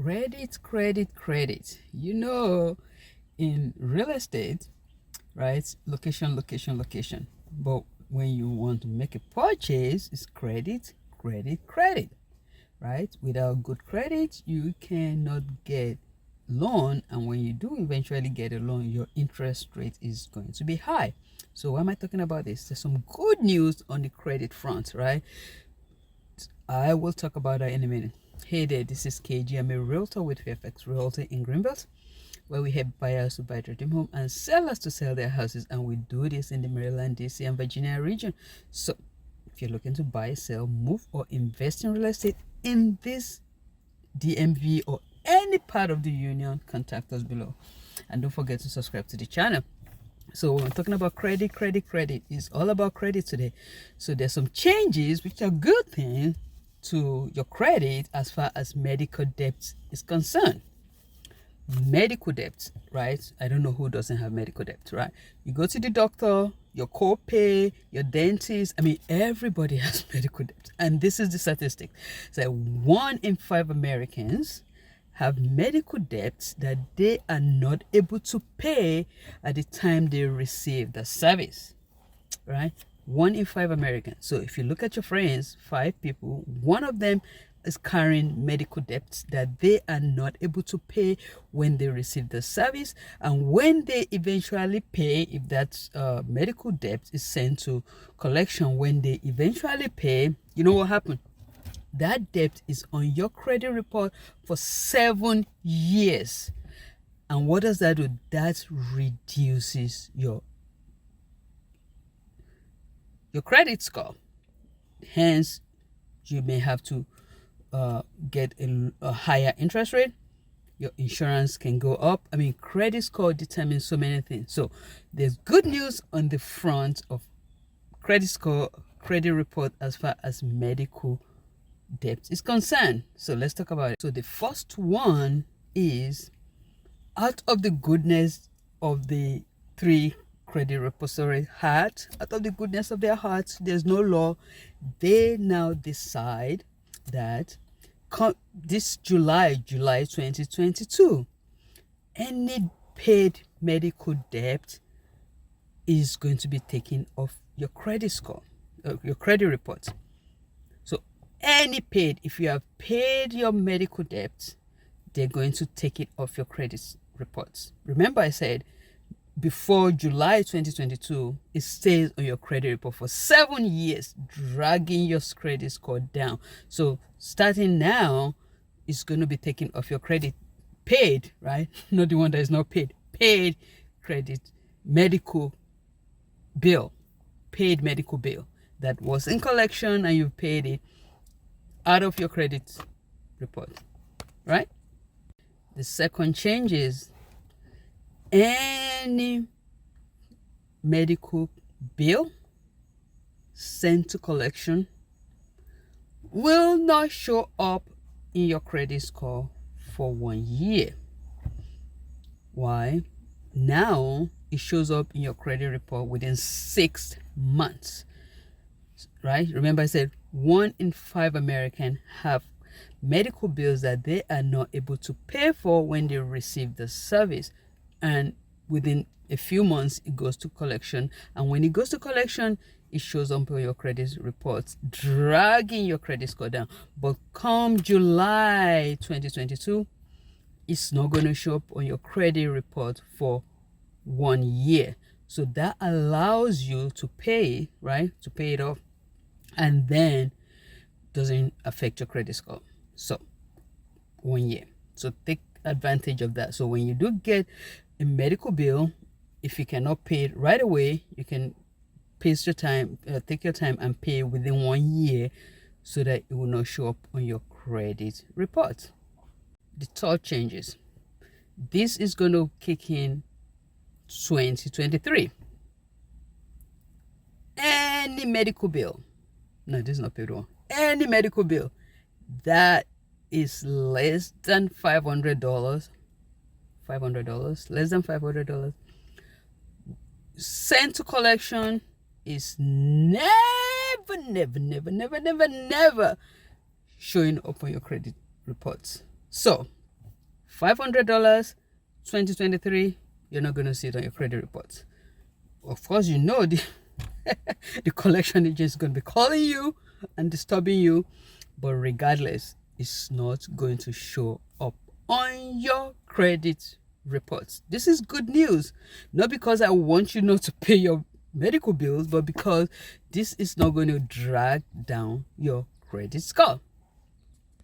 Credit. In real estate, right? Location. But when you want to make a purchase, it's credit, right? Without good credit, you cannot get loan, and when you do eventually get a loan, your interest rate is going to be high. So why am I talking about this? There's some good news on the credit front, right? I will talk about that in a minute. Hey there, this is KG. I'm a realtor with Fairfax Realty in Greenbelt, where we help buyers to buy their dream home and sellers to sell their houses, and we do this in the Maryland, DC, and Virginia region. So if you're looking to buy, sell, move, or invest in real estate in this DMV or any part of the union, contact us below. And don't forget to subscribe to the channel. So when we're talking about credit, it's all about credit today. So there's some changes which are good things to your credit as far as medical debt is concerned. Medical debt, right? I don't know who doesn't have medical debt, right? You go to the doctor, your copay, your dentist. Everybody has medical debt. And this is the statistic. So 1 in 5 Americans have medical debts that they are not able to pay at the time they receive the service, right? 1 in 5 Americans. So if you look at your friends, 5 people, one of them is carrying medical debts that they are not able to pay when they receive the service. And when they eventually pay, if that medical debt is sent to collection, when they eventually pay, you know what happened? That debt is on your credit report for 7 years. And what does that do? That reduces your credit score. Hence, you may have to get a higher interest rate. Your insurance can go up. Credit score determines so many things. So there's good news on the front of credit score, credit report as far as medical debt is concerned. So let's talk about it. So the first one is, out of the goodness of the 3 credit repository heart, out of the goodness of their hearts, there's no law. They now decide that this July 2022, any paid medical debt is going to be taken off your credit score, your credit report. So any paid, if you have paid your medical debt, they're going to take it off your credit reports. Remember I said before July 2022, it stays on your credit report for 7 years, dragging your credit score down. So starting now, it's going to be taken off your credit paid, right? Not the one that is not paid. Paid credit medical bill. Paid medical bill that was in collection and you paid it out of your credit report, right? The second change is any medical bill sent to collection will not show up in your credit score for 1 year. Why? Now it shows up in your credit report within 6 months, right? Remember I said 1 in 5 Americans have medical bills that they are not able to pay for when they receive the service, and within a few months it goes to collection, and when it goes to collection it shows up on your credit reports, dragging your credit score down. But come July 2022, it's not going to show up on your credit report for 1 year. So that allows you to pay, right, to pay it off, and then doesn't affect your credit score. So 1 year. So take advantage of that. So when you do get a medical bill, if you cannot pay it right away, you can take your time and pay within 1 year, so that it will not show up on your credit report. The third changes. This is going to kick in 2023. Any medical bill, no, this is not paid one. Any medical bill that is less than $500, less than $500, sent to collection is never showing up on your credit reports. So $500, 2023, you're not going to see it on your credit reports. Of course, you know the the collection agent is going to be calling you and disturbing you, but regardless, it's not going to show up on your credit reports. This is good news, not because I want you not to pay your medical bills, but because this is not going to drag down your credit score.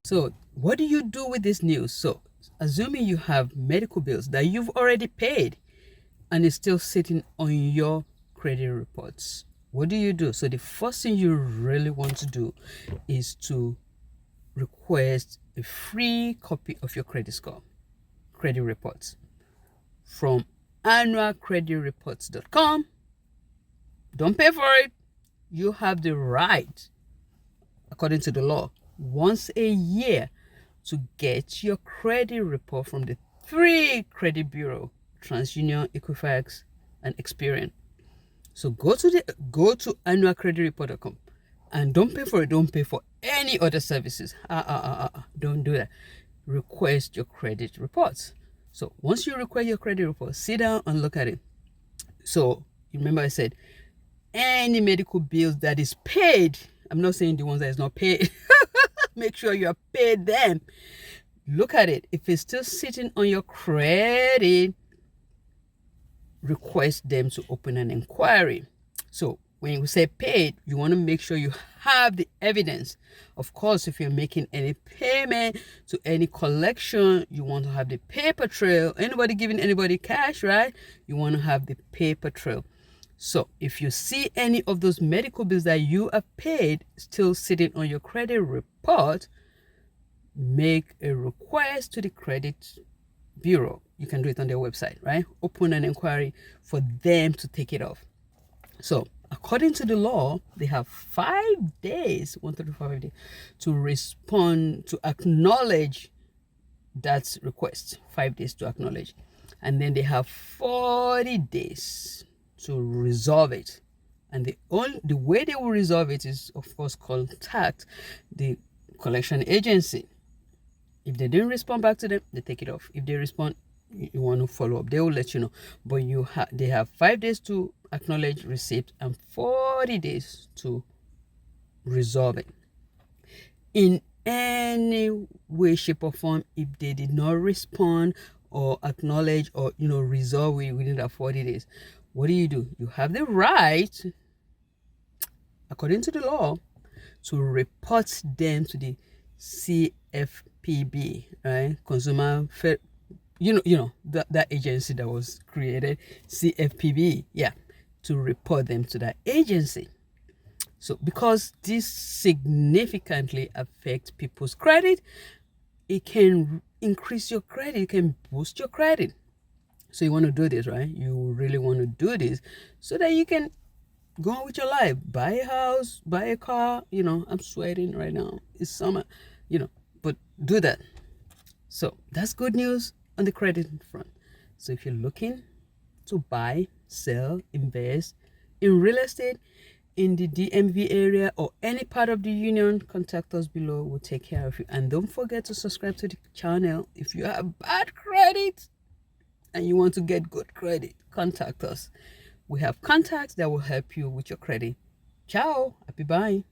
So what do you do with this news? So assuming you have medical bills that you've already paid and it's still sitting on your credit reports, what do you do? So the first thing you really want to do is to request a free copy of your credit score, credit reports, from annualcreditreports.com. Don't pay for it. You have the right, according to the law, once a year to get your credit report from the three credit bureau: TransUnion, Equifax, and Experian. So go to annualcreditreport.com and don't pay for it. Don't pay for any other services. Don't do that. Request your credit reports. So once you request your credit report, sit down and look at it. So remember I said any medical bills that is paid. I'm not saying the ones that is not paid. Make sure you are paid them. Look at it. If it's still sitting on your credit, request them to open an inquiry. So when you say paid, you want to make sure you have the evidence. Of course, if you're making any payment to any collection, you want to have the paper trail. Anybody giving anybody cash, right? You want to have the paper trail. So if you see any of those medical bills that you have paid still sitting on your credit report, make a request to the credit bureau. You can do it on their website, right? Open an inquiry for them to take it off. So according to the law, they have 5 days, 1 to 5 days, to respond, to acknowledge that request. 5 days to acknowledge. And then they have 40 days to resolve it. And the way they will resolve it is, of course, contact the collection agency. If they didn't respond back to them, they take it off. If they respond, you want to follow up, they will let you know. But they have 5 days to acknowledge receipt and 40 days to resolve it. In any way, shape, or form, if they did not respond or acknowledge or resolve it within that 40 days, what do? You have the right, according to the law, to report them to the CFPB, right? Consumer Fed, that agency that was created, CFPB, yeah, to report them to that agency. So because this significantly affects people's credit, it can increase your credit, it can boost your credit. So you want to do this, right? You really want to do this so that you can go on with your life, buy a house, buy a car. I'm sweating right now, it's summer, but do that. So that's good news on the credit front. So if you're looking to buy, sell, invest in real estate in the DMV area or any part of the union, contact us below. We'll take care of you. And don't forget to subscribe to the channel. If you have bad credit and you want to get good credit, contact us. We have contacts that will help you with your credit. Ciao. Happy buying.